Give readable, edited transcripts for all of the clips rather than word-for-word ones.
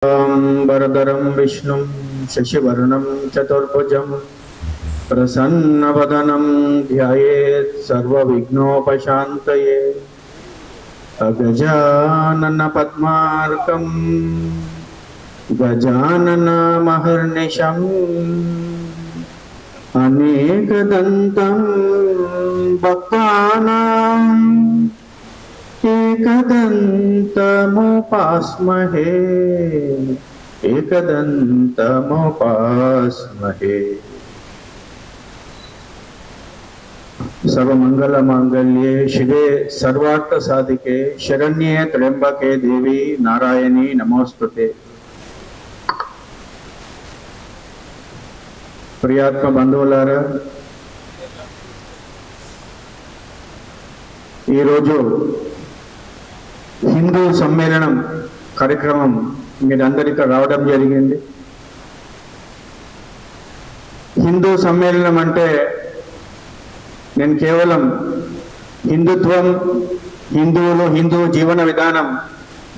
वरदरं विष्णुं शशिवर्णं चतुर्भुजं प्रसन्नवदनं ध्यायेत् सर्वविघ्नोपशान्तये। अगजाननपद्मार्कं गजाननमहर्निशम् अनेकदन्तं भक्तानाम् एकदन्तमुपास्महे एकदन्तमुपास्महे। सर्वमंगलमांगल्ये शिवे सर्वार्थसाधिके शरण्ये त्र्यंबके देवी नारायणी नमोस्तुते। प्रियात्म बंधुవులారా, ఈ రోజు హిందూ సమ్మేళనం కార్యక్రమం మీరందరికీ రావడం జరిగింది. హిందూ సమ్మేళనం అంటే నేను కేవలం హిందుత్వం, హిందువులు, హిందూ జీవన విధానం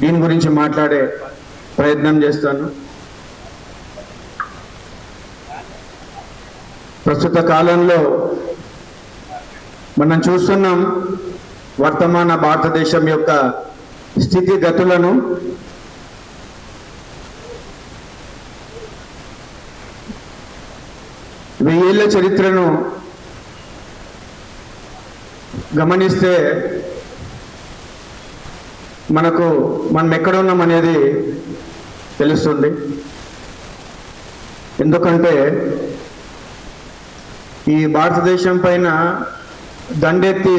దీని గురించి మాట్లాడే ప్రయత్నం చేస్తాను. ప్రస్తుత కాలంలో మనం చూస్తున్నాం వర్తమాన భారతదేశం యొక్క స్థితిగతులను. వెయ్యేళ్ల చరిత్రను గమనిస్తే మనం ఎక్కడ ఉన్నాం అనేది తెలుస్తుంది. ఎందుకంటే ఈ భారతదేశం పైన దండెత్తి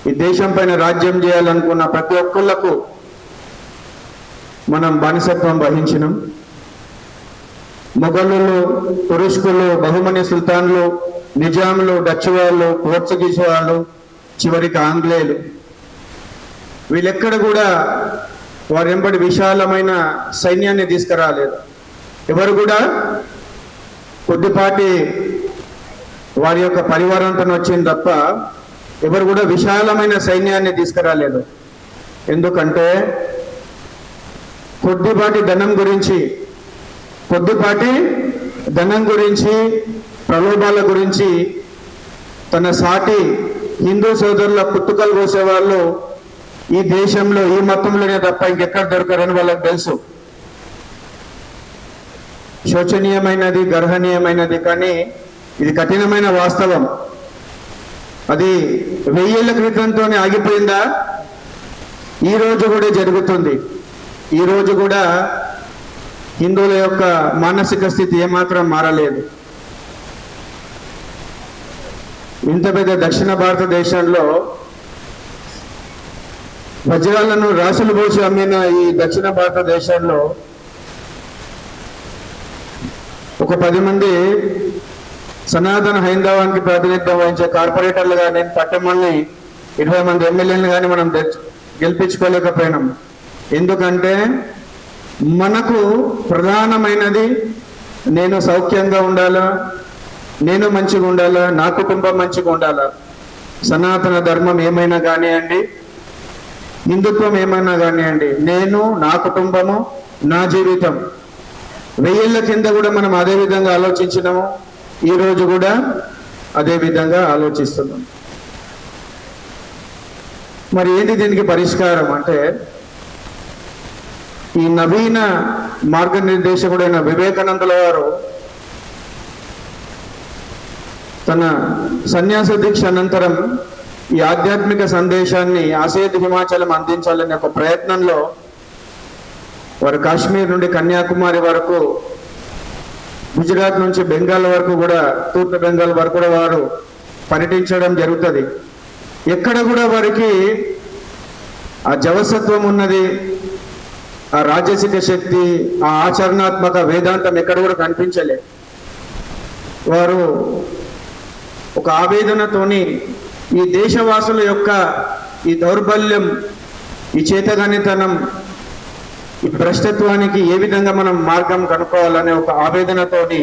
ఈ దేశం పైన రాజ్యం చేయాలనుకున్న ప్రతి ఒక్కళ్ళకు మనం బానిసత్వం వహించినాం. మొఘలులు, తురుష్కులు, బహుమని సుల్తాన్లు, నిజాంలు, డచ్ వాళ్ళు, పోర్చుగీస్ వాళ్ళు, చివరికి ఆంగ్లేయులు, వీళ్ళెక్కడ కూడా వారెంబడి విశాలమైన సైన్యాన్ని తీసుకురాలేదు. ఎవరు కూడా కొద్దిపాటి వారి యొక్క పరివారంతో వచ్చింది తప్ప ఎవరు కూడా విశాలమైన సైన్యాన్ని తీసుకురాలేదు. ఎందుకంటే కొద్దిపాటి ధనం గురించి ప్రలోభాల గురించి తన సాటి హిందూ సోదరుల పుట్టుకలు కోసేవాళ్ళు ఈ దేశంలో ఈ మతంలోనే తప్ప ఇంకెక్కడ దొరకరని వాళ్ళకి తెలుసు. శోచనీయమైనది, గర్హనీయమైనది, కానీ ఇది కఠినమైన వాస్తవం. అది 1000 ఏళ్ల క్రితంతోనే ఆగిపోయిందా? ఈ రోజు కూడా జరుగుతుంది. ఈ రోజు కూడా హిందువుల యొక్క మానసిక స్థితి ఏమాత్రం మారలేదు. ఇంత పెద్ద దక్షిణ భారతదేశంలో వజ్రాలను రాసులు పోసి అమ్మిన ఈ దక్షిణ భారతదేశంలో ఒక 10 మంది సనాతన హైందవానికి ప్రాతినిధ్యం వహించే కార్పొరేటర్లు కానీ, పట్టణాన్ని 20 మంది ఎమ్మెల్యేలు కానీ మనం గెలిపించుకోలేకపోయినాం. ఎందుకంటే మనకు ప్రధానమైనది నేను సౌఖ్యంగా ఉండాలా, నేను మంచిగా ఉండాలా, నా కుటుంబం మంచిగా ఉండాలా. సనాతన ధర్మం ఏమైనా కానివ్వండి, హిందుత్వం ఏమైనా కానివ్వండి, నేను, నా కుటుంబము, నా జీవితం. 1000 ఏళ్ల కింద కూడా మనం అదే విధంగా ఆలోచించినాము. ఈ రోజు కూడా అదే విధంగా ఆలోచిస్తున్నాం. మరి ఏంటి దీనికి పరిష్కారం అంటే, ఈ నవీన మార్గనిర్దేశకుడైన వివేకానందుల వారు తన సన్యాస దీక్ష అనంతరం ఈ ఆధ్యాత్మిక సందేశాన్ని ఆసేతు హిమాచలం అందించాలనే ఒక ప్రయత్నంలో వారు కాశ్మీర్ నుండి కన్యాకుమారి వరకు, గుజరాత్ నుంచి బెంగాల్ వరకు కూడా, తూర్పు బెంగాల్ వరకు కూడా వారు పర్యటించడం జరుగుతుంది. ఎక్కడ కూడా వారికి ఆ జవసత్వం ఉన్నది, ఆ రాజసిక శక్తి, ఆ ఆచరణాత్మక వేదాంతం ఎక్కడ కూడా కనిపించలే. వారు ఒక ఆవేదనతోని ఈ దేశవాసుల యొక్క ఈ దౌర్బల్యం, ఈ చేతగానితనం, ఈ భ్రష్టత్వానికి ఏ విధంగా మనం మార్గం కనుక్కోవాలనే ఒక ఆవేదనతోని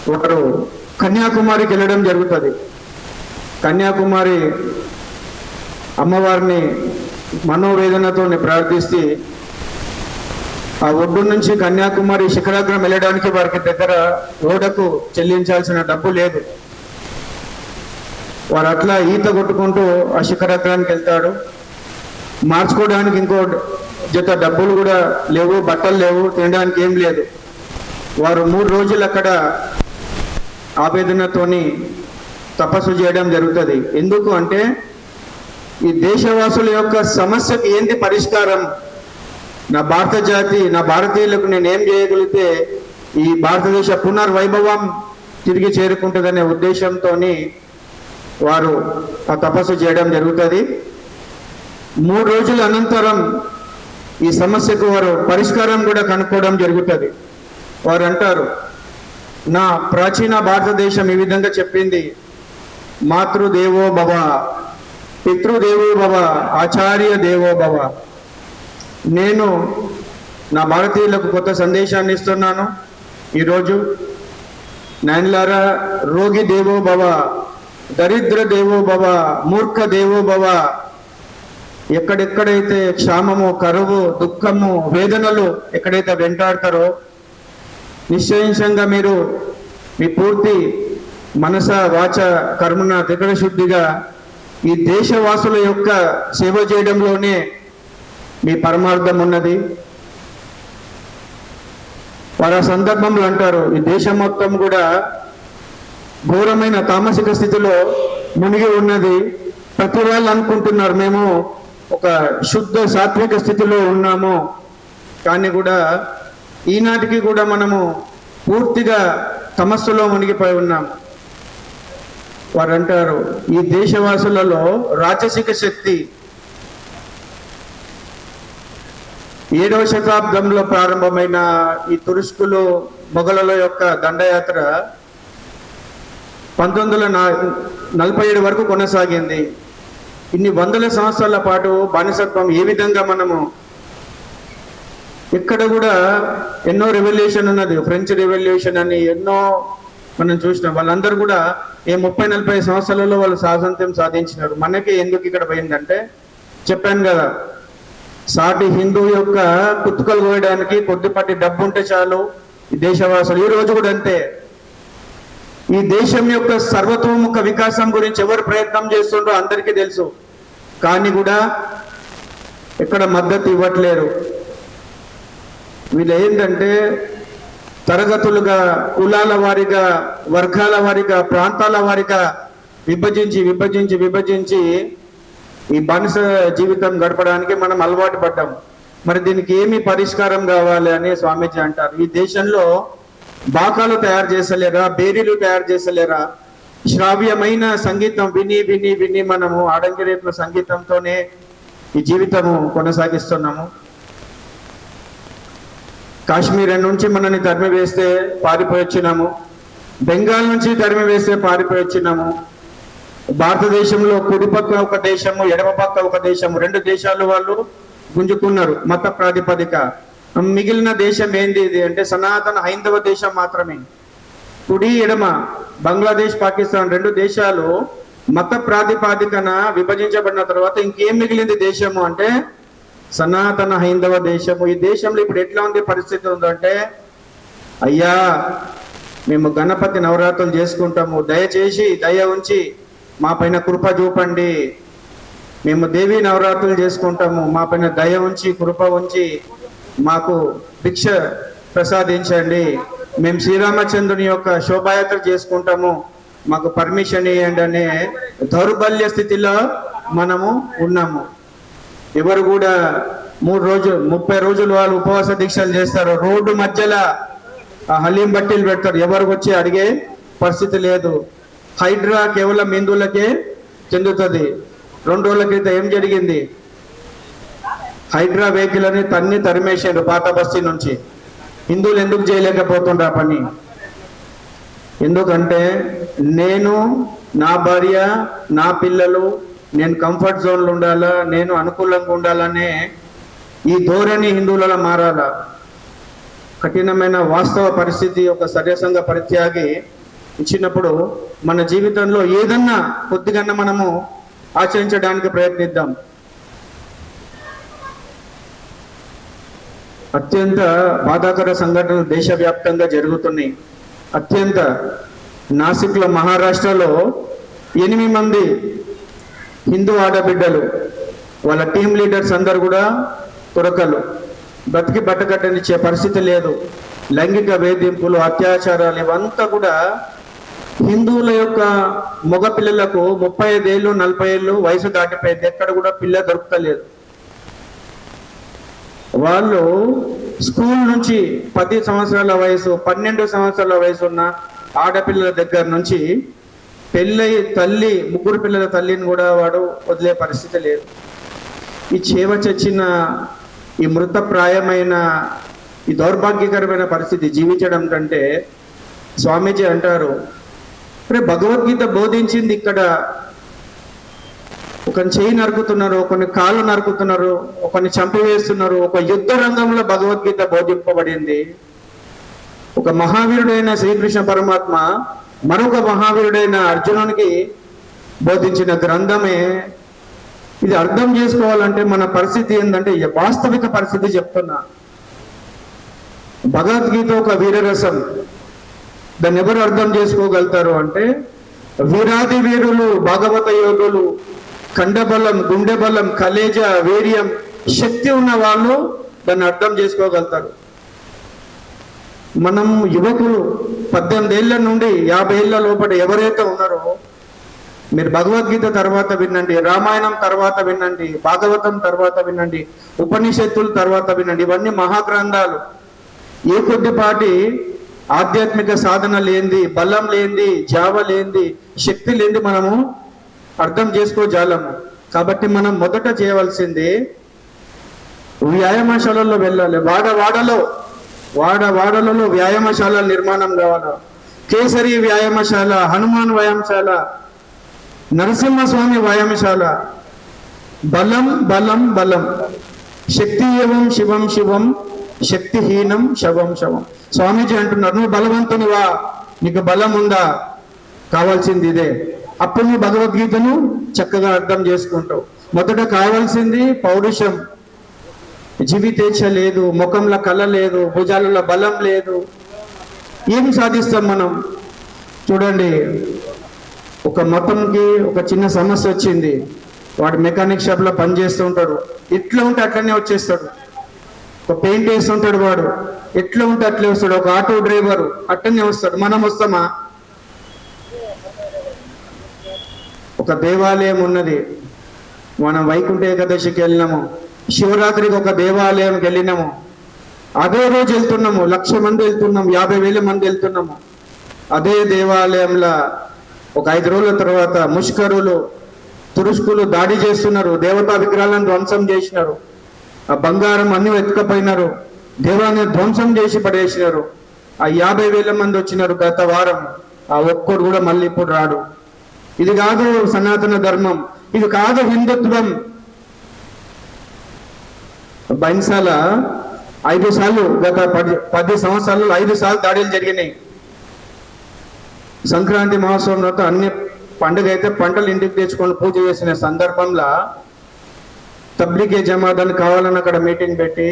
వారు కన్యాకుమారికి వెళ్ళడం జరుగుతుంది. కన్యాకుమారి అమ్మవారిని మనోవేదనతో ప్రార్థిస్తే ఆ ఒడ్డు నుంచి కన్యాకుమారి శిఖరాగ్రం వెళ్ళడానికి వారికి దగ్గర ఓడకు చెల్లించాల్సిన డబ్బు లేదు. వారు అట్లా ఈత కొట్టుకుంటూ ఆ శిఖరాగ్రానికి వెళ్తాడు. మార్చుకోవడానికి ఇంకో జత డబ్బులు కూడా లేవు, బట్టలు లేవు, తినడానికి ఏం లేదు. వారు 3 రోజులు అక్కడ ఆవేదనతోని తపస్సు చేయడం జరుగుతుంది. ఎందుకు అంటే ఈ దేశవాసుల యొక్క సమస్యకు ఏంటి పరిష్కారం, నా భారత జాతి, నా భారతీయులకు నేను ఏం చేయగలిగితే ఈ భారతదేశ పునర్వైభవం తిరిగి చేరుకుంటుందనే ఉద్దేశంతో వారు ఆ తపస్సు చేయడం జరుగుతుంది. 3 రోజుల అనంతరం ఈ సమస్యకు వారు పరిష్కారం కూడా కనుక్కోవడం జరుగుతుంది. వారు అంటారు, నా ప్రాచీన భారతదేశం ఈ విధంగా చెప్పింది, మాతృదేవో భవ, పితృదేవో భవ, ఆచార్య దేవో భవ. నేను నా భారతీయులకు కొత్త సందేశాన్ని ఇస్తున్నాను ఈరోజు. నాయనలారా, రోగి దేవో భవ, దరిద్ర దేవో భవ, మూర్ఖ దేవో భవ. ఎక్కడెక్కడైతే క్షామము, కరువు, దుఃఖము, వేదనలు ఎక్కడైతే వెంటాడతారో నిశ్చయించంగా మీరు మీ పూర్తి మనస వాచ కర్మన త్రికరణ శుద్ధిగా ఈ దేశవాసుల యొక్క సేవ చేయడంలోనే మీ పరమార్థం ఉన్నది. వారు ఆ సందర్భంలో అంటారు, ఈ దేశం మొత్తం కూడా ఘోరమైన తామసిక స్థితిలో మునిగి ఉన్నది. ప్రతి వాళ్ళు అనుకుంటున్నారు మేము ఒక శుద్ధ సాత్విక స్థితిలో ఉన్నాము, కానీ కూడా ఈనాటికి కూడా మనము పూర్తిగా తమస్సులో మునిగిపోయి ఉన్నాము. వారు అంటారు, ఈ దేశవాసులలో రాజసిక శక్తి 7వ శతాబ్దంలో ప్రారంభమైన ఈ తురుష్కులు మొఘలుల యొక్క దండయాత్ర 1947 వరకు కొనసాగింది. ఇన్ని వందల సంవత్సరాల పాటు బానిసత్వం ఏ విధంగా మనము ఇక్కడ కూడా ఎన్నో రెవల్యూషన్ ఉన్నది, ఫ్రెంచ్ రెవల్యూషన్ అని ఎన్నో మనం చూసినాం. వాళ్ళందరూ కూడా 30-40 సంవత్సరాలలో వాళ్ళు స్వాతంత్ర్యం సాధించినారు. మనకి ఎందుకు ఇక్కడ పోయిందంటే చెప్పాను కదా, సాటి హిందూ యొక్క కుతుకలు కోయడానికి కొద్దిపాటి డబ్బు ఉంటే చాలు ఈ దేశవాసులు. ఈ రోజు కూడా అంతే. ఈ దేశం యొక్క సర్వతోముఖ వికాసం గురించి ఎవరు ప్రయత్నం చేస్తుండ్రో అందరికీ తెలుసు, కానీ కూడా ఇక్కడ మద్దతు ఇవ్వట్లేరు. వీళ్ళు ఏంటంటే తరగతులుగా, కులాల వారిగా, వర్గాల వారిగా, ప్రాంతాల వారిగా విభజించి ఈ బానిస జీవితం గడపడానికి మనం అలవాటు పడ్డాం. మరి దీనికి ఏమి పరిష్కారం కావాలి అని స్వామీజీ అంటారు. ఈ దేశంలో బాకాలు తయారు చేసలేరా, బేరీలు తయారు చేసలేరా? శ్రావ్యమైన సంగీతం విని విని విని మనము ఆడంగిరేపుల సంగీతంతోనే ఈ జీవితము కొనసాగిస్తున్నాము. కాశ్మీర్ నుంచి మనల్ని తరిమి వేస్తే పారిపోయి వచ్చినాము, బెంగాల్ నుంచి తరిమి వేస్తే పారిపోయి వచ్చినాము. భారతదేశంలో కుడి పక్క ఒక దేశము, ఎడమ పక్క ఒక దేశము, 2 దేశాలు వాళ్ళు గుంజుకున్నారు మత ప్రాతిపదిక. మిగిలిన దేశం ఏంది ఇది అంటే సనాతన హైందవ దేశం మాత్రమే. కుడి ఎడమ బంగ్లాదేశ్, పాకిస్తాన్ 2 దేశాలు మత ప్రాతిపాదికన విభజించబడిన తర్వాత ఇంకేం మిగిలింది దేశము అంటే సనాతన హైందవ దేశము. ఈ దేశంలో ఇప్పుడు ఎట్లా ఉంది పరిస్థితి ఉందంటే, అయ్యా మేము గణపతి నవరాత్రులు చేసుకుంటాము, దయచేసి దయ ఉంచి మా పైన కృప చూపండి. మేము దేవీ నవరాత్రులు చేసుకుంటాము, మా పైన దయ ఉంచి కృప ఉంచి మాకు భిక్ష ప్రసాదించండి. మేము శ్రీరామచంద్రుని యొక్క శోభాయాత్ర చేసుకుంటాము, మాకు పర్మిషన్ ఇవ్వండి అనే దౌర్బల్య స్థితిలో మనము ఉన్నాము. ఎవరు కూడా 30 రోజులు వాళ్ళు ఉపవాస దీక్షలు చేస్తారు, రోడ్డు మధ్యలో హలీం బట్టీలు పెడతారు, ఎవరికి వచ్చి అడిగే పరిస్థితి లేదు. హైడ్రా కేవలం హిందువులకే చెందుతుంది. 2 రోజుల క్రితం ఏం జరిగింది, హైడ్రా వెహికల్ అని తరిమేశారు పాత బస్తీ నుంచి. హిందువులు ఎందుకు చేయలేకపోతుండ్రు ఆ పని? ఎందుకంటే నేను, నా భార్య, నా పిల్లలు, నేను కంఫర్ట్ జోన్లో ఉండాలా, నేను అనుకూలంగా ఉండాలనే ఈ ధోరణి హిందువులలో మారాలా. కఠినమైన వాస్తవ పరిస్థితి ఒక సర్యసంగ పరిత్యాగి ఇచ్చినప్పుడు మన జీవితంలో ఏదన్నా కొద్దిగా మనము ఆచరించడానికి ప్రయత్నిద్దాం. అత్యంత బాధాకర సంఘటనలు దేశవ్యాప్తంగా జరుగుతున్నాయి. అత్యంత నాసిక్లో, మహారాష్ట్రలో 8 మంది హిందూ ఆడబిడ్డలు, వాళ్ళ టీం లీడర్స్ అందరు కూడా తురకలు, బతికి బట్టకట్టనిచ్చే పరిస్థితి లేదు. లైంగిక వేధింపులు, అత్యాచారాలు ఇవంతా కూడా హిందువుల యొక్క మగ పిల్లలకు 35 ఏళ్ళు 40 ఏళ్ళు వయసు దాటిపోయింది, ఎక్కడ కూడా పిల్ల దొరకలేదు. వాళ్ళు స్కూల్ నుంచి 10 సంవత్సరాల వయసు, 12 సంవత్సరాల వయసు ఉన్న ఆడపిల్లల దగ్గర నుంచి పెళ్ళై తల్లి, 3 పిల్లల తల్లిని కూడా వాడు వదిలే పరిస్థితి లేదు. ఈ చేవ చచ్చిన, ఈ మృతప్రాయమైన, ఈ దౌర్భాగ్యకరమైన పరిస్థితి జీవించడం కంటే, స్వామీజీ అంటారు, భగవద్గీత బోధించింది ఇక్కడ ఒకని చేయి నరుకుతున్నారు, ఒకని కాళ్ళు నరుకుతున్నారు, ఒకని చంపివేస్తున్నారు. ఒక యుద్ధ రంగంలో భగవద్గీత బోధింపబడింది. ఒక మహావీరుడైన శ్రీకృష్ణ పరమాత్మ మరొక మహావీరుడైన అర్జునునికి బోధించిన గ్రంథమే ఇది. అర్థం చేసుకోవాలంటే మన పరిస్థితి ఏంటంటే, వాస్తవిక పరిస్థితి చెప్తున్నా. భగవద్గీత ఒక వీరరసం. దాన్ని ఎవరు అర్థం చేసుకోగలుగుతారు అంటే, వీరాది వీరులు, భాగవత యోగులు, కండబలం, గుండె బలం, కలేజ, వీర్యం, శక్తి ఉన్న వాళ్ళు దాన్ని అర్థం చేసుకోగలుగుతారు. మనం యువకులు 18 ఏళ్ల నుండి 50 ఏళ్ల లోపల ఎవరైతే ఉన్నారో, మీరు భగవద్గీత తర్వాత వినండి, రామాయణం తర్వాత వినండి, భాగవతం తర్వాత వినండి, ఉపనిషత్తుల తర్వాత వినండి. ఇవన్నీ మహాగ్రంథాలు. ఏ కొద్దిపాటి ఆధ్యాత్మిక సాధన లేనిది, బలం లేనిది, జావ లేనిది, శక్తి లేనిది మనము అర్థం చేసుకోజాలము. కాబట్టి మనం మొదట చేయవలసింది వ్యాయామశాలలో వెళ్ళాలి. వాడవాడలలో వ్యాయామశాల నిర్మాణం కావాలి. కేసరి వ్యాయామశాల, హనుమాన్ వ్యాయామశాల, నరసింహస్వామి వ్యాయామశాల. బలం బలం బలం. శక్తి ఏవం శివం శివం, శక్తిహీనం శవం శవం. స్వామీజీ అంటున్నారు, నువ్వు బలవంతునివా, నీకు బలం ఉందా, కావాల్సింది ఇదే. అప్పుడు నువ్వు భగవద్గీతను చక్కగా అర్థం చేసుకుంటావు. మొదట కావాల్సింది పౌరుషం. జీవితేచ్ఛ లేదు, ముఖంలో కళ లేదు, భుజాలలో బలం లేదు, ఏం సాధిస్తాం మనం? చూడండి, ఒక మతంకి ఒక చిన్న సమస్య వచ్చింది, వాడు మెకానిక్ షాప్లో పనిచేస్తూ ఉంటాడు, ఎట్లా ఉంటే అట్లనే వచ్చేస్తాడు. ఒక పెయింట్ వేస్తుంటాడు, వాడు ఎట్లా ఉంటే అట్లే వస్తాడు. ఒక ఆటో డ్రైవరు అట్లనే వస్తాడు. మనం వస్తామా? ఒక దేవాలయం ఉన్నది, మనం వైకుంఠ ఏకాదశికి వెళ్ళినాము, శివరాత్రికి ఒక దేవాలయంకి వెళ్ళినాము, అదే రోజు వెళ్తున్నాము, 1,00,000 మంది వెళ్తున్నాము, 50,000 మంది వెళ్తున్నాము. అదే దేవాలయంలో ఒక 5 రోజుల తర్వాత ముష్కరులు, తురుష్కులు దాడి చేస్తున్నారు, దేవతా విగ్రహాలను ధ్వంసం చేసినారు, ఆ బంగారం అన్ని ఎత్తుకపోయినారు, దేవాలయాన్ని ధ్వంసం చేసి పడేసినారు. ఆ 50,000 మంది వచ్చినారు గత వారం, ఆ ఒక్కడు కూడా మళ్ళీ ఇప్పుడు రాడు. ఇది కాదు సనాతన ధర్మం, ఇది కాదు హిందుత్వం. బైన్సాల 5 సార్లు, గత 10 సంవత్సరాల్లో 5 సార్లు దాడులు జరిగినాయి. సంక్రాంతి మహోత్సవంలో అన్ని పండుగ అయితే పంటలు ఇంటికి తెచ్చుకొని పూజ చేసిన సందర్భంలో తబ్లిగే జమాదాన్ని కావాలని అక్కడ మీటింగ్ పెట్టి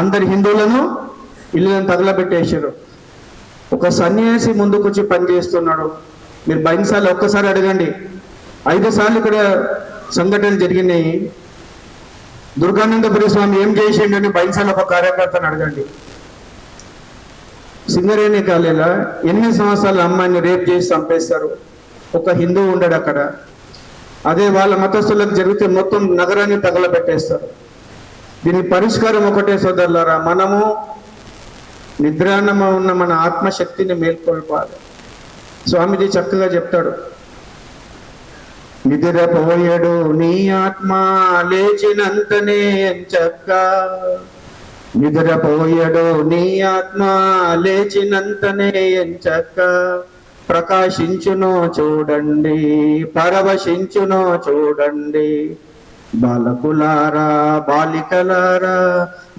అందరి హిందువులను ఇల్లులను తగలబెట్టేసారు. ఒక సన్యాసి ముందుకొచ్చి పనిచేస్తున్నాడు. మీరు బైన్సాల ఒక్కసారి అడగండి, 5 సార్లు ఇక్కడ సంఘటనలు జరిగినాయి. దుర్గానందపురి స్వామి ఏం చేసిండని బైన్సాల ఒక కార్యకర్తను అడగండి. సింగరేణి కాలేలా 8 సంవత్సరాల అమ్మాయిని రేప్ చేసి చంపేస్తారు. ఒక హిందువు ఉండడు అక్కడ. అదే వాళ్ళ మతస్థులకు జరిగితే మొత్తం నగరాన్ని తగలబెట్టేస్తారు. దీని పరిష్కారం ఒకటే సోదరులారా, మనము నిద్రాణమ ఉన్న మన ఆత్మశక్తిని మేల్కొల్పాలి. స్వామిజీ చక్కగా చెప్తాడు, నిద్రపోయడు నీ ఆత్మ లేచినంతనే ఎంచక్క, నిద్రపోయడు నీ ఆత్మ లేచినంతనే ఎంచక్క, ప్రకాశించునో చూడండి, పరవశించునో చూడండి. బాలకులారా, బాలికలారా,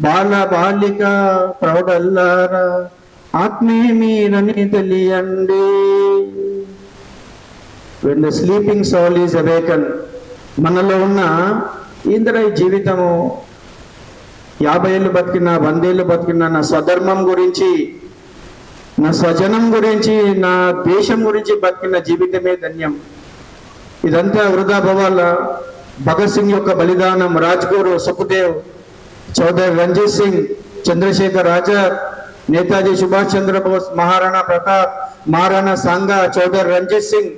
బాల బాలిక ప్రౌఢల్లారా, ఆత్మే మీరని తెలియండి. When the sleeping soul is awakened, మనలో ఉన్న ఇంద్రియ జీవితము 50 ఏళ్ళు బతికినా, 100 ఏళ్ళు బతికినా నా స్వధర్మం గురించి, నా స్వజనం గురించి, నా దేశం గురించి బతికిన జీవితమే ధన్యం. ఇదంతా వృధా భవాల. భగత్ సింగ్ యొక్క బలిదానం, రాజ్గురు సుఖదేవ్, చౌదరి రంజిత్ సింగ్, చంద్రశేఖర్ ఆజాద్, నేతాజీ సుభాష్ చంద్రబోస్, మహారాణా ప్రతాప్, మహారాణా సాంగా, చౌదరి రంజిత్ సింగ్,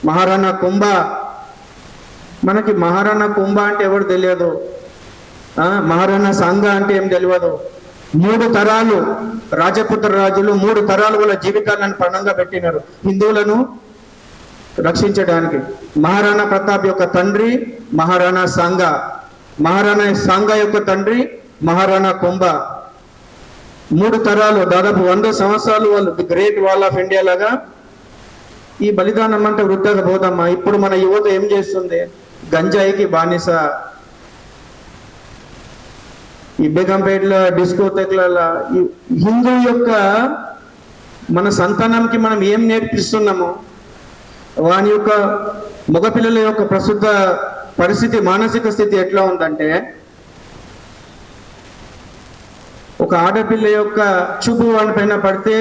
మహారాణా కుంభా. మనకి మహారాణా కుంభా అంటే ఎవరు తెలియదు, మహారాణా సాంగా అంటే ఏం తెలియదు. 3 తరాలు రాజపుత్ర రాజులు 3 తరాలు వాళ్ళ జీవితాలను పణంగా పెట్టినారు హిందువులను రక్షించడానికి. మహారాణా ప్రతాప్ యొక్క తండ్రి మహారాణా సాంగా, మహారాణా సాంగా యొక్క తండ్రి మహారాణా కుంభా. 3 తరాలు, దాదాపు 100 సంవత్సరాలు వాళ్ళు the great wall of India లాగా. ఈ బలిదానం అంటే వృద్ధాగా పోదమ్మా. ఇప్పుడు మన యువత ఏం చేస్తుంది? గంజాయికి బానిస. ఈ బేగంపేటలో డిస్కోటెక్ల హిందూ యొక్క మన సంతానంకి మనం ఏం నేర్పిస్తున్నామో, వాని యొక్క మగపిల్లల యొక్క ప్రస్తుత పరిస్థితి, మానసిక స్థితి ఎట్లా ఉందంటే, ఒక ఆడపిల్ల యొక్క చూపు వాని పైన పడితే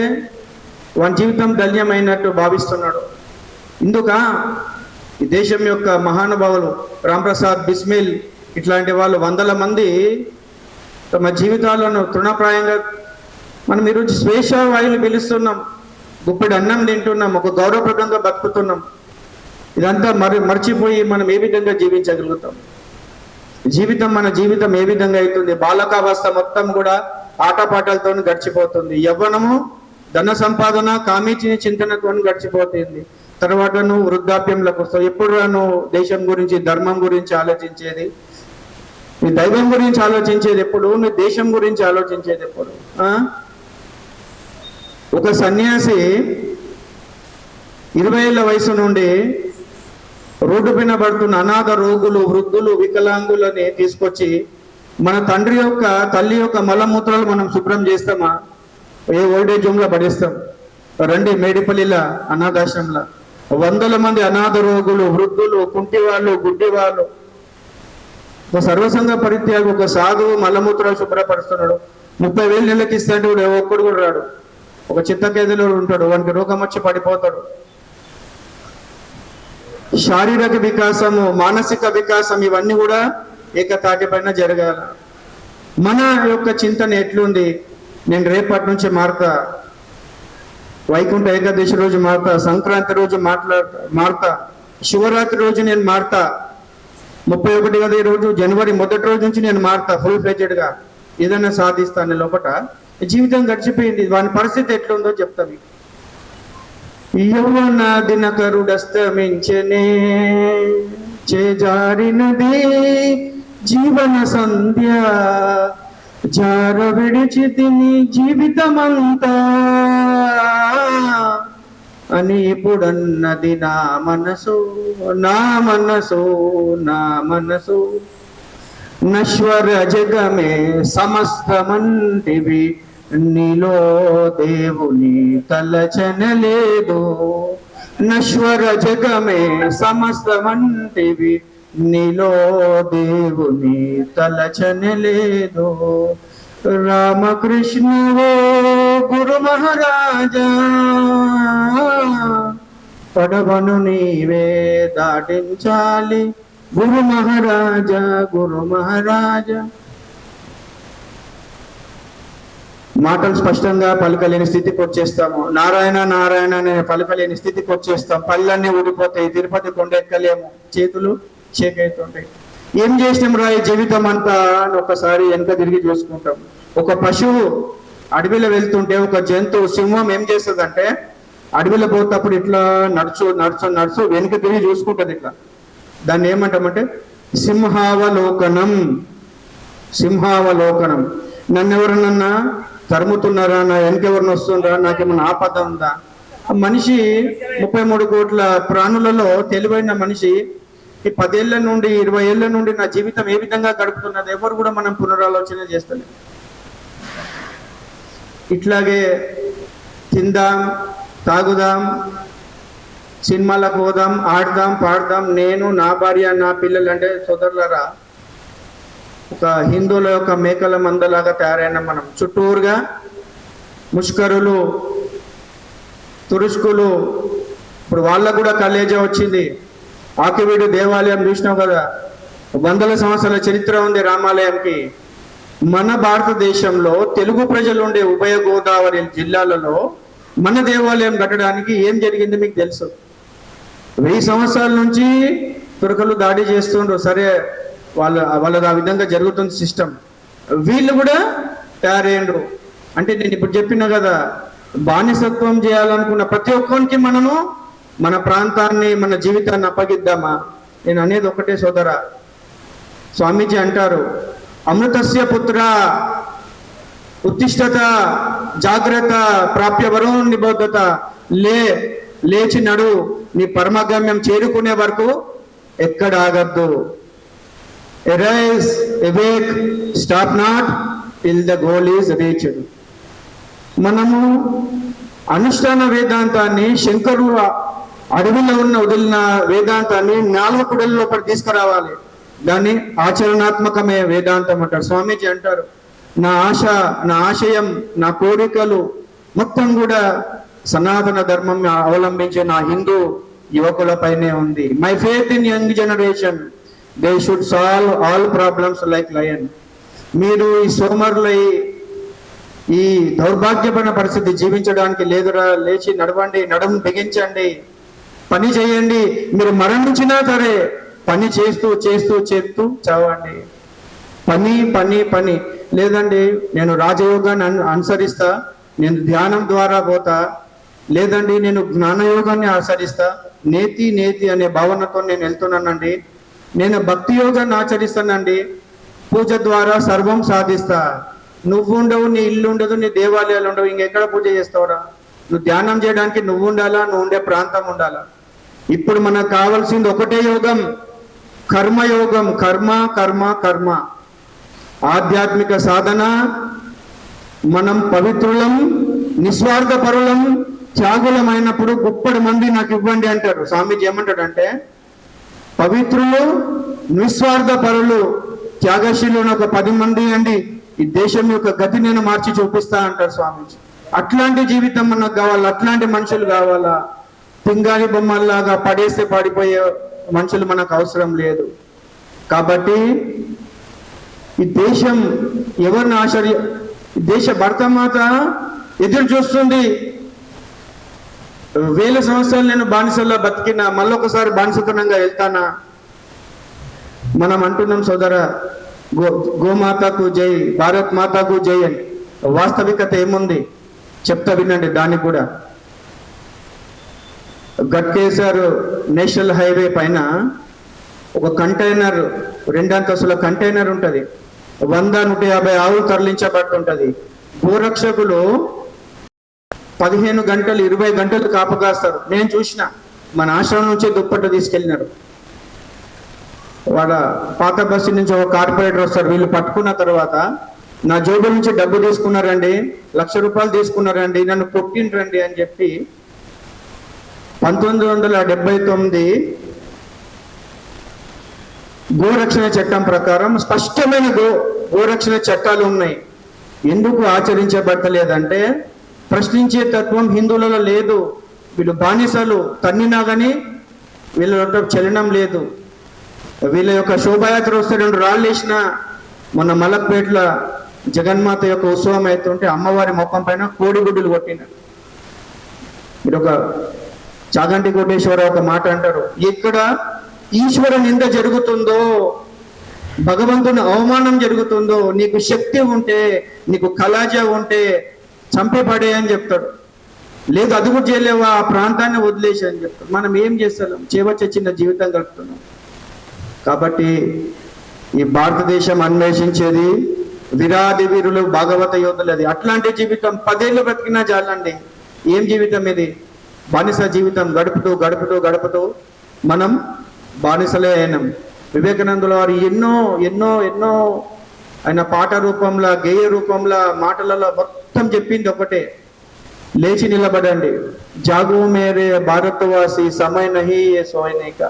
వాని జీవితం ధన్యమైనట్టు భావిస్తున్నాడు. ఇందుక ఈ దేశం యొక్క మహానుభావులు రాంప్రసాద్ బిస్మిల్ ఇట్లాంటి వాళ్ళు 100 మంది తమ జీవితాలను తృణప్రాయంగా, మనం ఈరోజు స్వేచ్ఛ వాయులు పిలుస్తున్నాం, గుప్పెడు అన్నం తింటున్నాం, ఒక గౌరవప్రదంగా బతుకుతున్నాం. ఇదంతా మర్చిపోయి మనం ఏ విధంగా జీవించగలుగుతాం? మన జీవితం ఏ విధంగా అవుతుంది? బాలకావస్థ మొత్తం కూడా ఆటపాటలతో గడిచిపోతుంది. యవ్వనము ధన సంపాదన కామీచిన చింతనతో గడిచిపోతుంది. తర్వాత నువ్వు వృద్ధాప్యంలోకి వస్తావు. ఎప్పుడు నువ్వు దేశం గురించి, ధర్మం గురించి ఆలోచించేది? నీ దైవం గురించి ఆలోచించేది ఎప్పుడు? నీ దేశం గురించి ఆలోచించేది ఎప్పుడు? ఒక సన్యాసి 20 ఏళ్ల వయసు నుండి రోడ్డు పైన పడుతున్న అనాథ రోగులు, వృద్ధులు, వికలాంగులని తీసుకొచ్చి మన తండ్రి యొక్క, తల్లి యొక్క మలమూత్రాలు మనం శుభ్రం చేస్తామా? ఏ ఓల్డేజ్ హోమ్లో పడేస్తాం. రండి మేడిపల్లిలో అనాథాశ్రమంలో 100 మంది అనాథ రోగులు, వృద్ధులు, కుంటివాళ్ళు, గుడ్డివాళ్ళు, ఒక సర్వసంగ పరిత్యాగ, ఒక సాధువు మలమూత్రాలు శుభ్రపరుస్తున్నాడు. 30,000 నెలకి ఇస్తాడు, ఒక్కడు కూడా రాడు. ఒక చిత్తకేదలో ఉంటాడు, వానికి రోగం వచ్చి పడిపోతాడు. శారీరక వికాసము, మానసిక వికాసం ఇవన్నీ కూడా ఏకతాటి పైన జరగాల. మన యొక్క చింతన ఎట్లుంది? నేను రేపటి నుంచి మారుతా, వైకుంఠ ఏకాదశి రోజు మారుతా, సంక్రాంతి రోజు మారుతా, శివరాత్రి రోజు నేను మారుతా, 31 కదా ఈ రోజు, జనవరి 1 రోజు నుంచి నేను మారుతా, ఫుల్ ఫ్లెడ్జెడ్గా ఏదైనా సాధిస్తాను. లోపల జీవితం గడిచిపోయింది. వాని పరిస్థితి ఎట్లుందో చెప్తా మీకు. యౌవన దినకరుడస్తమించనే, చేజారినది జీవన సంధ్య, జార విడిచి తిని జీవితమంతా అని ఇప్పుడన్నది నా మనసు, నా మనసు, నా మనసు. నశ్వర జగమే సమస్తమంటివి, నీలో దేవుని తలచనలేదు. నశ్వర జగమే సమస్తమంటివి, నీలో దేవుని తలచనలేదు. రామకృష్ణ ఓ గురు మహారాజా, పడవను నీవే దాటించాలి, గురు మహారాజా, గురు మహారాజా. మాటలు స్పష్టంగా పలకలేని స్థితికి వచ్చేస్తాము. నారాయణ నారాయణ అనే పలకలేని స్థితికి వచ్చేస్తాం. పళ్ళన్నీ ఊడిపోతాయి, తిరుపతి కొండ ఎక్కలేము, చేతులు చేకైతుంటాయి. ఏం చేసినాం రా ఈ జీవితం అంతా అని ఒకసారి వెనక తిరిగి చూసుకుంటాం. ఒక పశువు అడవిలో వెళ్తుంటే, ఒక జంతువు సింహం ఏం చేస్తుందంటే, అడవిలో పోతప్పుడు ఇట్లా నడుచు నడుచు నడుచు వెనక తిరిగి చూసుకుంటుంది ఇట్లా. దాన్ని ఏమంటామంటే సింహావలోకనం. సింహావలోకనం. నన్ను ఎవరన్నా తరుముతున్నారా, నా వెనకెవరిని వస్తుందా, నాకేమన్నా ఆపద ఉందా? మనిషి 33 కోట్ల ప్రాణులలో తెలివైన మనిషి ఈ 10 ఏళ్ల నుండి 20 ఏళ్ల నుండి నా జీవితం ఏ విధంగా గడుపుతున్నది ఎవరు కూడా మనం పునరాలోచన చేస్తాం. ఇట్లాగే తిందాం, తాగుదాం, సినిమాలకు పోదాం, ఆడదాం, పాడదాం, నేను, నా భార్య, నా పిల్లలు. అంటే సోదరులారా, ఒక హిందువుల యొక్క మేకల మందలాగా తయారైన మనం. చుట్టూరుగా ముష్కరులు, తురుష్కులు, ఇప్పుడు వాళ్ళకు కూడా కలేజా వచ్చింది. ఆకివీడు దేవాలయం చూసినావు కదా, వందల సంవత్సరాల చరిత్ర ఉంది రామాలయంకి. మన భారతదేశంలో తెలుగు ప్రజలు ఉండే ఉభయ గోదావరి జిల్లాలలో మన దేవాలయం కట్టడానికి ఏం జరిగింది మీకు తెలుసు. 1000 సంవత్సరాల నుంచి తురకలు దాడి చేస్తుండ్రు. సరే, వాళ్ళది ఆ విధంగా జరుగుతుంది సిస్టమ్. వీళ్ళు కూడా తయారయ్యండ్రు. అంటే నేను ఇప్పుడు చెప్పిన కదా, బానిసత్వం చేయాలనుకున్న ప్రతి ఒక్కరికి మనము మన ప్రాంతాన్ని, మన జీవితాన్ని అప్పగిద్దామా? నేను అనేది ఒకటే సోదరా, స్వామీజీ అంటారు, అమృతస్య పుత్ర ఉత్తిష్టత జాగ్రత్త ప్రాప్య వరం నిబోధత. లేచి నడు, నీ పరమగమ్యం చేరుకునే వరకు ఎక్కడ ఆగద్దు. Arise, awake, stop not till the goal is reached. మనము అనుష్ఠాన వేదాంతాన్ని, శంకరులు అడవిలో వదిలిన వేదాంతాన్ని 4 కుడల లోపల తీసుకురావాలి. దాన్ని ఆచరణాత్మకమే వేదాంతం అంటారు. స్వామీజీ అంటారు, నా ఆశ, నా ఆశయం, నా కోరికలు మొత్తం కూడా సనాతన ధర్మం అవలంబించే నా హిందూ యువకులపైనే ఉంది. My faith in young generation, they should solve all problems like lion. మీరు ఈ సోమరులై ఈ దౌర్భాగ్యమైన పరిస్థితి జీవించడానికి లేదురా. లేచి నడవండి, నడుము బిగించండి, పని చేయండి. మీరు మరణించినా సరే పని చేస్తూ చేస్తూ చేస్తూ చావండి. పని పని పని. లేదండి నేను రాజయోగాన్ని అనుసరిస్తా, నేను ధ్యానం ద్వారా పోతా, లేదండి నేను జ్ఞానయోగాన్ని ఆచరిస్తా, నేతి నేతి అనే భావనతో నేను వెళ్తున్నానండి, నేను భక్తి యోగాన్ని ఆచరిస్తానండి, పూజ ద్వారా సర్వం సాధిస్తా. నువ్వు ఉండవు, నీ ఇల్లు ఉండదు, నీ దేవాలయాలు ఉండవు, ఇంకెక్కడ పూజ చేస్తావురా? నువ్వు ధ్యానం చేయడానికి నువ్వు ఉండాలా, నువ్వు ఉండే ప్రాంతం ఉండాలా. ఇప్పుడు మనకు కావాల్సింది ఒకటే యోగం, కర్మయోగం. కర్మ కర్మ కర్మ, ఆధ్యాత్మిక సాధన. మనం పవిత్రులం, నిస్వార్థ పరులం, త్యాగులమైనప్పుడు గుప్పడి మంది నాకు ఇవ్వండి అంటారు. స్వామీజీ ఏమంటాడంటే, పవిత్రులు, నిస్వార్థ పరులు, త్యాగశీలు ఒక 10 మంది అండి, ఈ దేశం యొక్క గతి నేను మార్చి చూపిస్తా అంటారు స్వామీజీ. అట్లాంటి జీవితం మనకు కావాలా, అట్లాంటి మనుషులు కావాలా. పింగాణి బొమ్మల్లాగా పడేస్తే పాడిపోయే మనుషులు మనకు అవసరం లేదు. కాబట్టి ఈ దేశం ఎవరిని దేశ భర్తమాత ఎదురు చూస్తుంది. 1000 సంవత్సరాలు నేను బానిసల్లా బతికినా, మళ్ళొకసారి బానిసతనంగా వెళ్తానా? మనం అంటున్నాం సోదర, గోమాతకు జై, భారత్ మాతకు జై అని. వాస్తవికత ఏముంది చెప్తా వినండి. దానికి కూడా గట్కేసర్ నేషనల్ హైవే పైన ఒక కంటైనర్, 2 అంతస్తుల కంటైనర్ ఉంటుంది. 100-150 ఆవులు తరలించబడుతుంటది. గోరక్షకులు 15 గంటలు 20 గంటలు కాపగాస్తారు. నేను చూసిన, మన ఆశ్రమం నుంచి దుప్పట్టు తీసుకెళ్ళినారు. వాళ్ళ పాత బస్సు నుంచి ఒక కార్పొరేటర్ వస్తారు. వీళ్ళు పట్టుకున్న తర్వాత నా జోబుల నుంచి డబ్బు తీసుకున్నారండి, 1,00,000 రూపాయలు తీసుకున్నారండి, నన్ను కొట్టిండ్రండి అని చెప్పి 1979 గోరక్షణ చట్టం ప్రకారం స్పష్టమైన గోరక్షణ చట్టాలు ఉన్నాయి. ఎందుకు ఆచరించబడతలేదంటే, ప్రశ్నించే తత్వం హిందువులలో లేదు. వీళ్ళు బానిసలు, తన్నినా కానీ వీళ్ళ చలనం లేదు. వీళ్ళ యొక్క శోభాయాత్ర వస్తే 2 రాళ్ళు వేసిన. మొన్న మలక్పేటలో జగన్మాత యొక్క ఉత్సవం అవుతుంటే అమ్మవారి ముఖం పైన కోడిగుడ్డులు కొట్టిన. మీరు ఒక చాగంటి కోటేశ్వర ఒక మాట అంటారు, ఎక్కడ ఈశ్వర నింద జరుగుతుందో, భగవంతుని అవమానం జరుగుతుందో, నీకు శక్తి ఉంటే, నీకు కళాజ ఉంటే చంపే పడే అని చెప్తాడు. లేదు అది కూడా చేయలేవా, ఆ ప్రాంతాన్ని వదిలేసి అని చెప్తాడు. మనం ఏం చేస్తాం? చిన్న జీవితం గడుపుతున్నాం. కాబట్టి ఈ భారతదేశం అన్వేషించేది వీరాది వీరులు, భాగవత యోధులు. అది అట్లాంటి జీవితం 10 ఏళ్ళు బ్రతికినా చాలండి. ఏం జీవితం ఇది? బానిస జీవితం గడుపుతూ గడుపుతూ గడుపుతూ మనం బానిసలే అయినాం. వివేకానందుల వారు ఎన్నో ఎన్నో ఎన్నో ఆయన పాట రూపంలో, గేయ రూపంలో, మాటలలో మొత్తం చెప్పింది ఒకటే, లేచి నిలబడండి. జాగో మేరే భారతవాసి, సమయ నహీ ఏ సోయనే కా.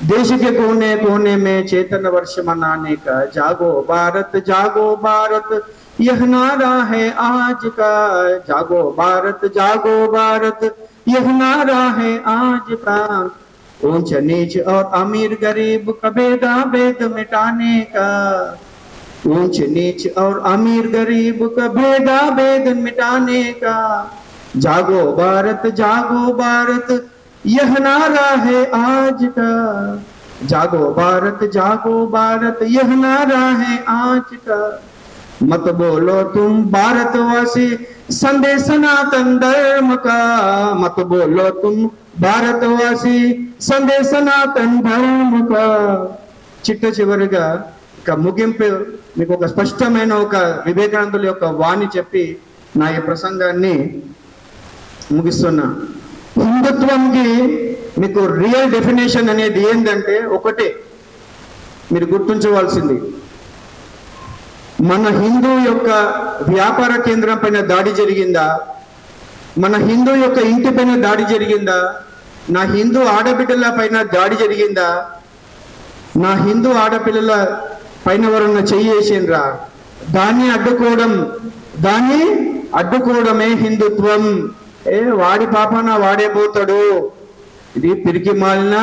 देश के कोने कोने में चेतन वर्ष मनाने का, जागो भारत यह नारा है आज का, जागो भारत यह नारा है आज का। ऊंच नीच और अमीर गरीब का भेद मिटाने का, ऊंच नीच और अमीर गरीब का भेद मिटाने का। जागो भारत यह नारा है आज का, जागो भारत यह नारा है आज का। मत बोलो तुम भारतवासी संदेश सनातन धर्म का, मत बोलो तुम भारतवासी संदेश सनातन धर्म का। చిట్ట చివరిగా ఇక ముగింపు మీకు ఒక స్పష్టమైన ఒక వివేకానందుల యొక్క వాణి చెప్పి నా ఈ ప్రసంగాన్ని ముగిస్తున్నా. హిందుత్వంకి మీకు రియల్ డెఫినేషన్ అనేది ఏంటంటే ఒకటే మీరు గుర్తుంచవలసింది, మన హిందూ యొక్క వ్యాపార కేంద్రం పైన దాడి జరిగిందా, మన హిందూ యొక్క ఇంటి పైన దాడి జరిగిందా, నా హిందూ ఆడబిడ్డల పైన దాడి జరిగిందా, నా హిందూ ఆడపిల్లల పైన ఎవరన్నా చెయ్యేసిండ్రా, దాన్ని అడ్డుకోవడమే హిందుత్వం. వాడి పాపన వాడే పోతాడు. ఇది పిరికి మాలిన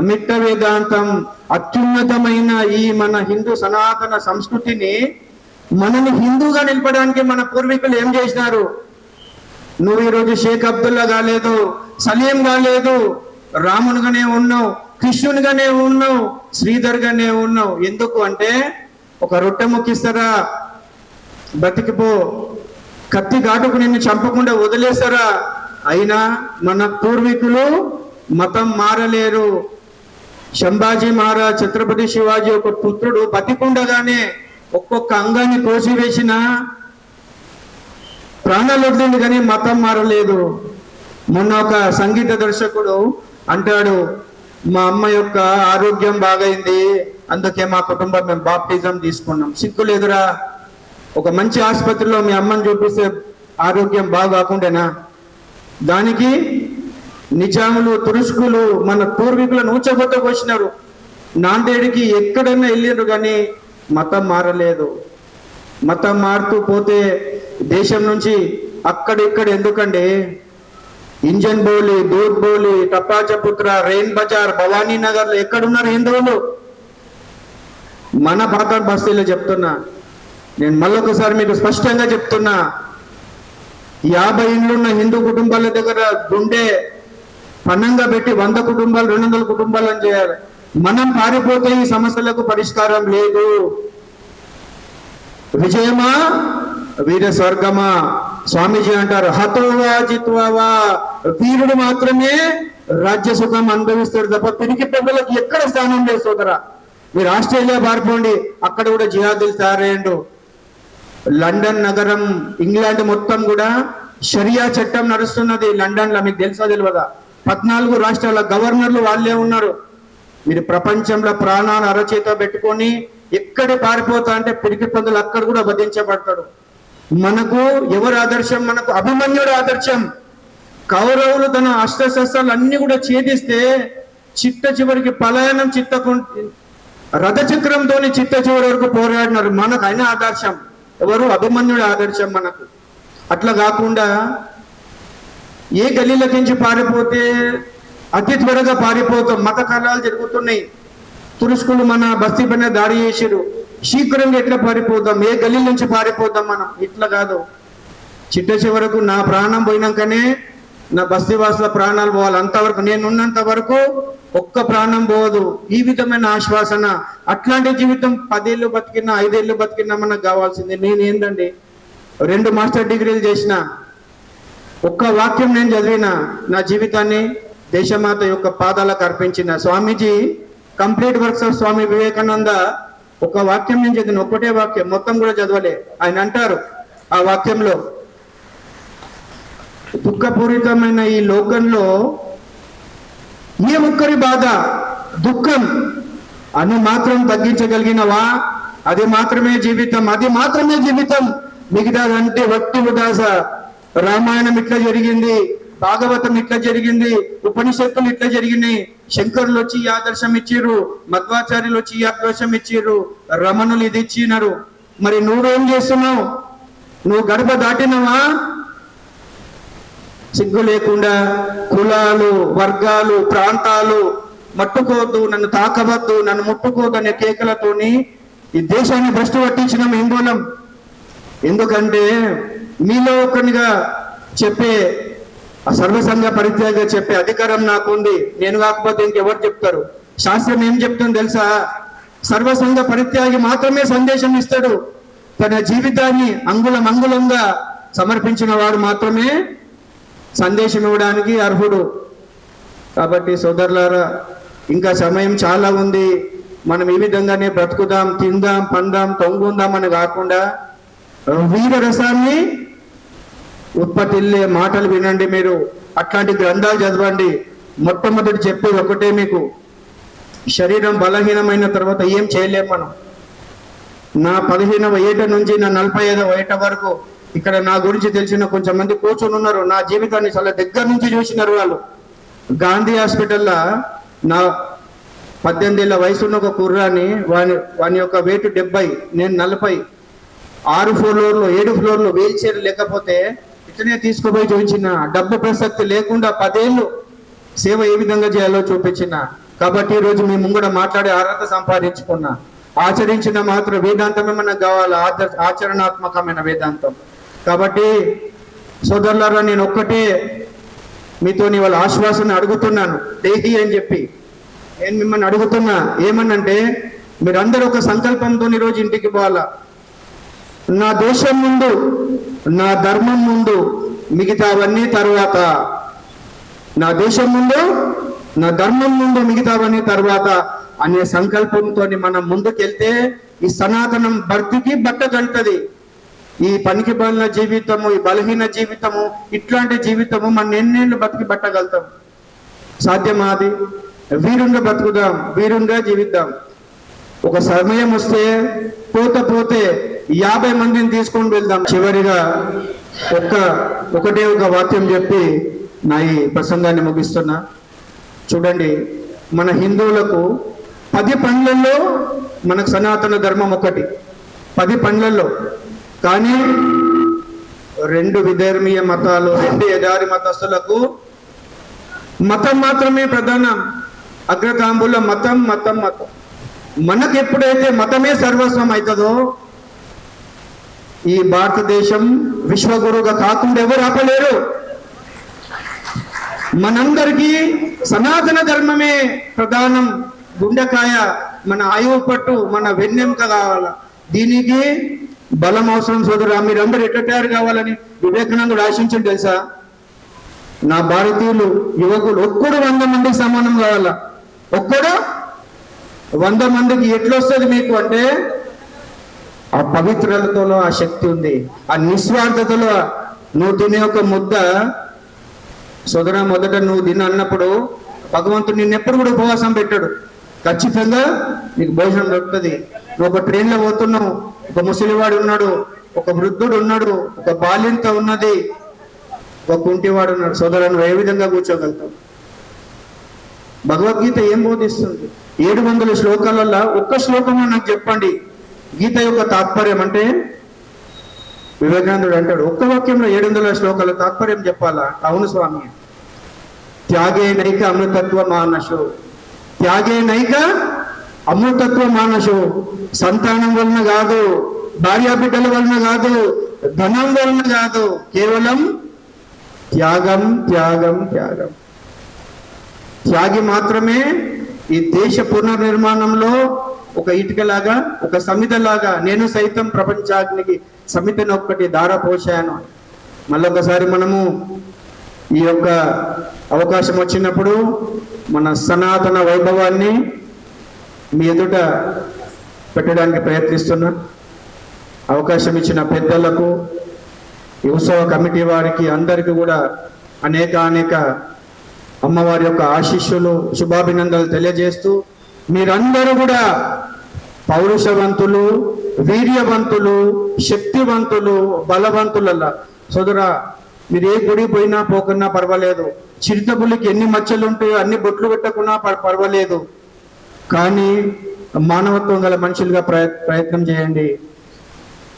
మిట్ట వేదాంతం. అత్యున్నతమైన ఈ మన హిందూ సనాతన సంస్కృతిని మనని హిందూగా నిలపడానికి మన పూర్వీకులు ఏం చేసినారు? నువ్వు ఈరోజు షేక్ అబ్దుల్లా కాలేదు, సలీం కాలేదు, రామునిగానే ఉన్నావు, కృష్ణునిగానే ఉన్నావు, శ్రీధర్గానే ఉన్నావు. ఎందుకు అంటే ఒక రొట్టె మొక్కిస్తారా, బతికిపో, కత్తి ఘాటుకు నిన్ను చంపకుండా వదిలేస్తారా? అయినా మన పూర్వీకులు మతం మారలేరు. సంభాజీ మహారాజ్, ఛత్రపతి శివాజీ ఒక పుత్రుడు బతికుండగానే ఒక్కొక్క అంగాన్ని కోసివేసిన ప్రాణాలు వదిలింది, కానీ మతం మారలేదు. మొన్న ఒక సంగీత దర్శకుడు అంటాడు, మా అమ్మ యొక్క ఆరోగ్యం బాగైంది, అందుకే మా కుటుంబం మేము బాప్టిజం తీసుకున్నాం. సిగ్గులేదురా? ఒక మంచి ఆసుపత్రిలో మీ అమ్మని చూపిస్తే ఆరోగ్యం బాగాకుండేనా? దానికి నిజాములు, తురుష్కులు మన పూర్వీకులను ఊచబొత్త వచ్చినారు. నాందేడికి ఎక్కడైనా వెళ్ళిండ్రు, కానీ మతం మారలేదు. మతం మారుతూ పోతే దేశం నుంచి అక్కడిక్కడ ఎందుకండి? ఇంజన్ బౌలి, దూద్ బౌలి, టపాచపుత్ర, రెయిన్ బజార్, భవానీ నగర్ లో ఎక్కడున్నారు హిందువులు? మన పాత బస్తీలో చెప్తున్నా, నేను మళ్ళొకసారి మీకు స్పష్టంగా చెప్తున్నా, 50 ఇండ్లున్న హిందూ కుటుంబాల దగ్గర గుండె పన్నంగా పెట్టి 100 కుటుంబాలు 200 కుటుంబాలను చేయాలి. మనం పారిపోతే ఈ సమస్యలకు పరిష్కారం లేదు. విజయమా వీర స్వర్గమా? స్వామీజీ అంటారు, హతోవా జిత్వావా, వీరుడు మాత్రమే రాజ్య సుఖం అనుభవిస్తాడు తప్ప పిరికి పెద్దలకు ఎక్కడ స్థానం లేదు సోదరా. మీరు ఆస్ట్రేలియా పారిపోండి, అక్కడ కూడా జిహాదులు తయారయ్యండు. లండన్ నగరం, ఇంగ్లాండ్ మొత్తం కూడా షరియా చట్టం నడుస్తున్నది లండన్ లో. మీకు తెలుసా తెలియదా? 14 రాష్ట్రాల గవర్నర్లు వాళ్ళే ఉన్నారు. మీరు ప్రపంచంలో ప్రాణాలు అరచేత పెట్టుకొని ఎక్కడ పారిపోతా అంటే పిరికి పందులు అక్కడ కూడా వధించబడతాడు. మనకు ఎవరు ఆదర్శం? మనకు అభిమన్యుడు ఆదర్శం. కౌరవులు తన అస్త్రశస్త్రాలు అన్ని కూడా ఛేదిస్తే చిట్ట చివరికి పలాయనం రథచక్రంతో చిట్ట చివరి వరకు పోరాడినారు. మనకు అయినా ఆదర్శం ఎవరు? అభిమన్యుడు ఆదర్శం మనకు. అట్లా కాకుండా ఏ గలీలకించి పారిపోతే అతి త్వరగా పారిపోతాం. మత కళాలు జరుగుతున్నాయి. తురుష్కులు మన బస్తీ పైన దాడి చేసారు. శీఘ్రంగా ఎట్లా పారిపోతాం? ఏ గల్లీ నుంచి పారిపోతాం మనం? ఇట్లా కాదు. చిట్ట చివరకు నా ప్రాణం పోయినాకనే నా బస్తీ వాసుల ప్రాణాలు పోవాలి. అంతవరకు నేనున్నంత వరకు ఒక్క ప్రాణం పోదు. ఈ విధమైన ఆశ్వాసన, అట్లాంటి జీవితం 10 ఏళ్ళు బతికినా 5 ఏళ్ళు బతికినా మనకు కావాల్సింది. నేనేందండి 2 మాస్టర్ డిగ్రీలు చేసిన, ఒక్క వాక్యం నేను చదివిన, నా జీవితాన్ని దేశమాత యొక్క పాదాలకు అర్పించిన. స్వామీజీ complete works of Swami Vivekananda ఒక వాక్యం నేను చదివిన, ఒక్కటే వాక్యం, మొత్తం కూడా చదవలే. ఆయన అంటారు ఆ వాక్యంలో, దుఃఖపూరితమైన ఈ లోకంలో ఏ ఒక్కరి బాధ, దుఃఖం అని మాత్రం తగ్గించగలిగినవా? అది మాత్రమే జీవితం, అది మాత్రమే జీవితం. మిగతాదంటే భక్తి ఉదాస. రామాయణం ఇట్లా జరిగింది, భాగవతం ఇట్లా జరిగింది, ఉపనిషత్తులు ఇట్లా జరిగినాయి, శంకరులు వచ్చి ఈ ఆదర్శం ఇచ్చిర్రు, మధ్వాచార్యులు వచ్చి ఈ ఆదర్శం ఇచ్చిర్రు, రమణులు ఇది ఇచ్చినారు. మరి నువ్వేం చేస్తున్నావు? నువ్వు గడప దాటినవా? సిగ్గు లేకుండా కులాలు, వర్గాలు, ప్రాంతాలు, మట్టుకోవద్దు, నన్ను తాకవద్దు, నన్ను ముట్టుకోవద్దు అనే కేకలతోని ఈ దేశాన్ని భ్రష్టు పట్టించినాం హిందువులం. ఎందుకంటే మీలో ఒకరినిగా చెప్పే ఆ సర్వసంగ పరిత్యాగ చెప్పే అధికారం నాకుంది. నేను కాకపోతే ఇంకెవరు చెప్తారు? శాస్త్రం ఏం చెప్తుందో తెలుసా? సర్వసంగ పరిత్యాగి మాత్రమే సందేశం ఇస్తాడు. తన జీవితాన్ని అంగుళంగా సమర్పించిన వాడు మాత్రమే సందేశం ఇవ్వడానికి అర్హుడు. కాబట్టి సోదరులారా, ఇంకా సమయం చాలా ఉంది. మనం ఈ విధంగానే బ్రతుకుదాం, తిందాం, పందాం, తొంగుందాం అని కాకుండా వీర రసాన్ని ఉత్పత్తిల్లే మాటలు వినండి. మీరు అట్లాంటి గ్రంథాలు చదవండి. మొట్టమొదటి చెప్పేది ఒకటే మీకు, శరీరం బలహీనమైన తర్వాత ఏం చేయలేం మనం. నా 15వ ఏట నుంచి నా 45వ ఏట వరకు ఇక్కడ నా గురించి తెలిసిన కొంచెం మంది కూర్చొని ఉన్నారు. నా జీవితాన్ని చాలా దగ్గర నుంచి చూసినారు వాళ్ళు. గాంధీ హాస్పిటల్లో నా 18 ఏళ్ళ వయసున్న ఒక కుర్రాన్ని, వాని యొక్క వెయిట్ 70, నేను 40, 6 ఫ్లోర్లు 7 ఫ్లోర్లు వీల్ చైర్ లేకపోతే ఇట్లనే తీసుకుపోయి చూపించిన. డబ్బు ప్రసక్తి లేకుండా 10 ఏళ్ళు సేవ ఏ విధంగా చేయాలో చూపించిన. కాబట్టి ఈరోజు మీ ముంగడ మాట్లాడే అర్హత సంపాదించుకున్నా. ఆచరించిన మాత్రం వేదాంతమే మనకు కావాలి, ఆచరణాత్మకమైన వేదాంతం. కాబట్టి సోదరులారా, నేను ఒక్కటే మీతో వాళ్ళ ఆశ్వాసన అడుగుతున్నాను, దేహి అని చెప్పి నేను మిమ్మల్ని అడుగుతున్నా. ఏమనంటే, మీరందరూ ఒక సంకల్పంతో ఈరోజు ఇంటికి పోవాలా. నా దేశం ముందు, నా ధర్మం ముందు, మిగతావన్నీ తర్వాత. నా దేశం ముందు, నా ధర్మం ముందు, మిగతావన్నీ తర్వాత అనే సంకల్పంతో మనం ముందుకెళ్తే ఈ సనాతనం భర్తీకి బట్ట కలుగుతుంది. ఈ పనికి బలిన జీవితము, ఈ బలహీన జీవితము, ఇట్లాంటి జీవితము మన ఎన్నేళ్ళు బతికి బట్టగలుగుతాం? సాధ్యమా అది? వీరుంగా బతుకుదాం, వీరుంగా జీవిద్దాం. ఒక సమయం వస్తే పోతే 50 మందిని తీసుకొని వెళ్దాం. చివరిగా ఒకటే ఒక వాక్యం చెప్పి నా ఈ ప్రసంగాన్ని ముగిస్తున్నా. చూడండి, మన హిందువులకు 10 పండ్లలో మనకు సనాతన ధర్మం ఒకటి, 10 పండ్లలో. కానీ 2 విధర్మీయ మతాలు, 2 ఎదారి మతస్థులకు మతం మాత్రమే ప్రధానం. అగ్రతాంబుల మతం. మనకు ఎప్పుడైతే మతమే సర్వస్వం అవుతుందో ఈ భారతదేశం విశ్వగురువుగా కాకుండా ఎవరు ఆపలేరు. మనందరికీ సనాతన ధర్మమే ప్రధానం. గుండెకాయ, మన ఆయువు పట్టు, మన వెన్నెంక కావాలా. దీనికి బలం అవసరం సోదరా. మీరందరూ ఎట్లా తయారు కావాలని వివేకానందుడు ఆశించండి తెలుసా? నా భారతీయులు యువకులు ఒక్కడు 100 మందికి సమానం కావాలా. ఒక్కడు 100 మందికి ఎట్లొస్తుంది మీకు అంటే, ఆ పవిత్రతలో ఆ శక్తి ఉంది, ఆ నిస్వార్థతలో. నువ్వు తినే ఒక ముద్ద సోదరా, మొదట నువ్వు తిన అన్నప్పుడు భగవంతుడు నిన్నెప్పుడు కూడా ఉపవాసం పెట్టాడు. ఖచ్చితంగా నీకు భోజనం దొరుకుతుంది. నువ్వు ఒక ట్రైన్లో పోతున్నావు, ఒక ముసలివాడు ఉన్నాడు, ఒక వృద్ధుడు ఉన్నాడు, ఒక బాలింత ఉన్నది, ఒక కుంటివాడు ఉన్నాడు. సోదరా, నువ్వు ఏ విధంగా కూర్చోగలుగుతావు? భగవద్గీత ఏం బోధిస్తుంది? 700 శ్లోకాలలో ఒక్క శ్లోకంలో నాకు చెప్పండి గీత యొక్క తాత్పర్యం అంటే. వివేకానందుడు అంటాడు, ఒక్క వాక్యంలో 700 శ్లోకాల తాత్పర్యం చెప్పాలా? అవును స్వామి. త్యాగే నైక అమృతత్వ మానసు. త్యాగే నైక అమృతత్వ మానసు. సంతానం వలన కాదు, భార్యాబిడ్డల వలన కాదు, ధనం వలన కాదు, కేవలం త్యాగం. త్యాగి మాత్రమే ఈ దేశ పునర్నిర్మాణంలో ఒక ఇటుకలాగా, ఒక సమితలాగా, నేను సైతం ప్రపంచాగ్నికి సమితను ఒక్కటి ధారపోశాను. మళ్ళొకసారి మనము ఈ యొక్క అవకాశం వచ్చినప్పుడు మన సనాతన వైభవాన్ని మీ ఎదుట పెట్టడానికి ప్రయత్నిస్తున్నా. అవకాశం ఇచ్చిన పెద్దలకు, ఈ ఉత్సవ కమిటీ వారికి అందరికీ కూడా అనేక అమ్మవారి యొక్క ఆశీస్సులు, శుభాభినందనలు తెలియజేస్తూ, మీరందరూ కూడా పౌరుషవంతులు, వీర్యవంతులు, శక్తివంతులు, బలవంతులల్లా. సోదరా, మీరు ఏ గుడి పోయినా పోకున్నా పర్వాలేదు, చిరుతపులికి ఎన్ని మచ్చలు ఉంటాయో అన్ని బొట్లు పెట్టకున్నా పర్వాలేదు, కానీ మానవత్వం గల మనుషులుగా ప్రయత్నం చేయండి.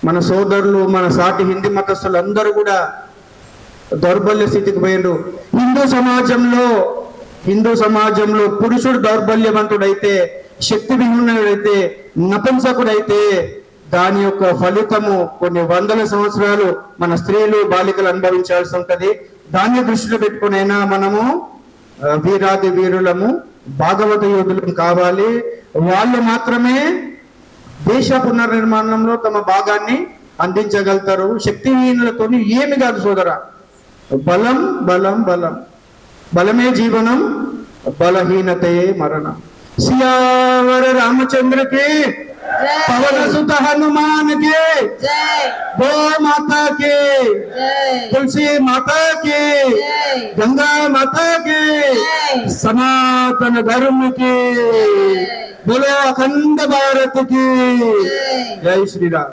మన సోదరులు, మన సాటి హిందీ మతస్థులు అందరూ కూడా దౌర్బల్య స్థితికి పోయిండ్రు. హిందూ సమాజంలో పురుషుడు దౌర్బల్యవంతుడైతే, శక్తి విహీనుడైతే, నపుంసకుడైతే దాని యొక్క ఫలితము కొన్ని వందల సంవత్సరాలు మన స్త్రీలు బాలికలు అనుభవించాల్సి ఉంటది. దాన్ని దృష్టిలో పెట్టుకునైనా మనము వీరాది వీరులము, భాగవత యోధులం కావాలి. వాళ్ళు మాత్రమే దేశ పునర్నిర్మాణంలో తమ భాగాన్ని అందించగలుగుతారు. శక్తిహీనులతో ఏమి కాదు సోదరా. బలం బలం బలం, బలమే జీవనం, బలహీనతయే మరణం. సియావర రామచంద్రకి, పవన సుత హనుమాన్ की गौ माता की, तुलसी माता की, गंगा माता की, सनातन धर्म की, बोलो अखंड भारत की जय श्री राम.